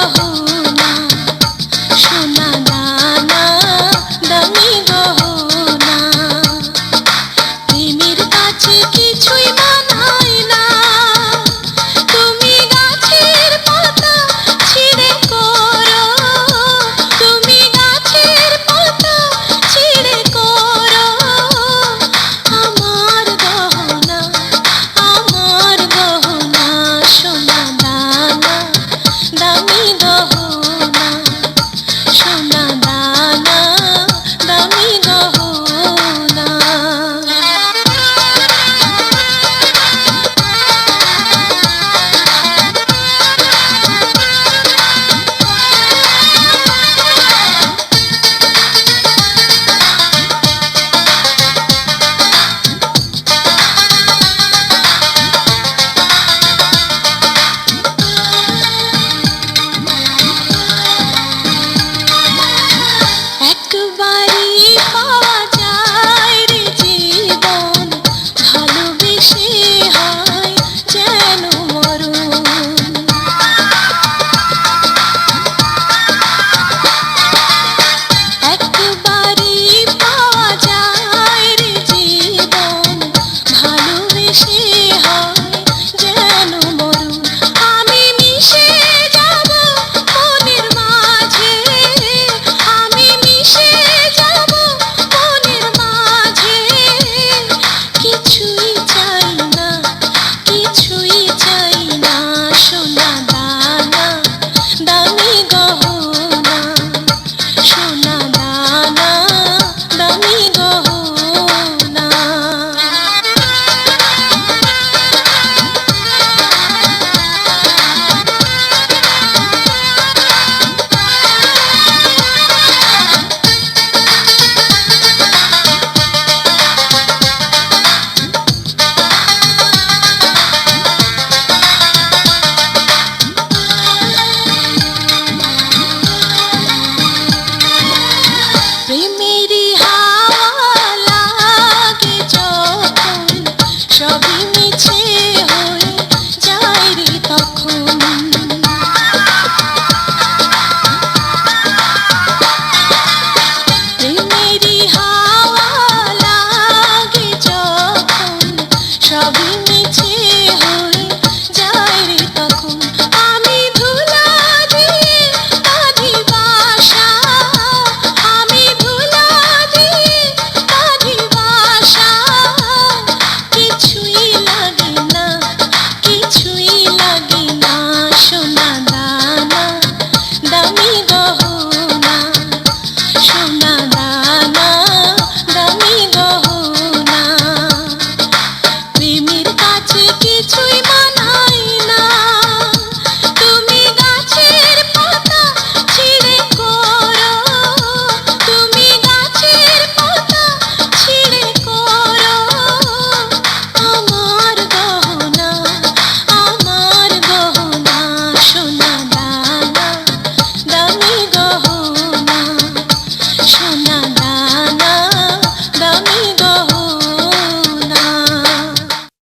গহনা সোনা দানা দামি গহনা প্রেমের কাছে কিছুই মানায় না তুমি গাছের পাতা ছিঁড়ে করো তুমি গাছের পাতা ছিঁড়ে করো আমার গহনা সোনা দানা দামি গহনা সোনা দানা দামি গহনা একবারই পাওয়া যায় রে জীবন ভালোবেসে হয় যেন মরণ একবারই পাওয়া যায় রে জীবন ভালোবেসে হয় যেন মরণ আমি মিশে যাব মনের মাঝে আমি মিশে যাব মনের মাঝে কিছুই চাই না সোনা দানা দামি গহনা সোনা দানা দামি গহনা প্রেমেরই হাওয়া লাগে যখন সবই মিছে হয়ে যায় রে তখন প্রেমেরই হাওয়া লাগে যখন সবই মিছে হয়ে যায় রে তখন আমি ধুলা দিয়ে বাঁধি বাসা আমি ধুলা দিয়ে বাঁধি বাসা কিছুই লাগে না সোনা দানা দামি গহনা সোনা দানা দামি গহনা প্রেমের কাছে কিছুই মানায় না তুমি গাছের পাতা ছিঁড়ে করো তুমি গাছের পাতা ছিঁড়ে করো আমার গহনা সোনা দানা দামি গহনা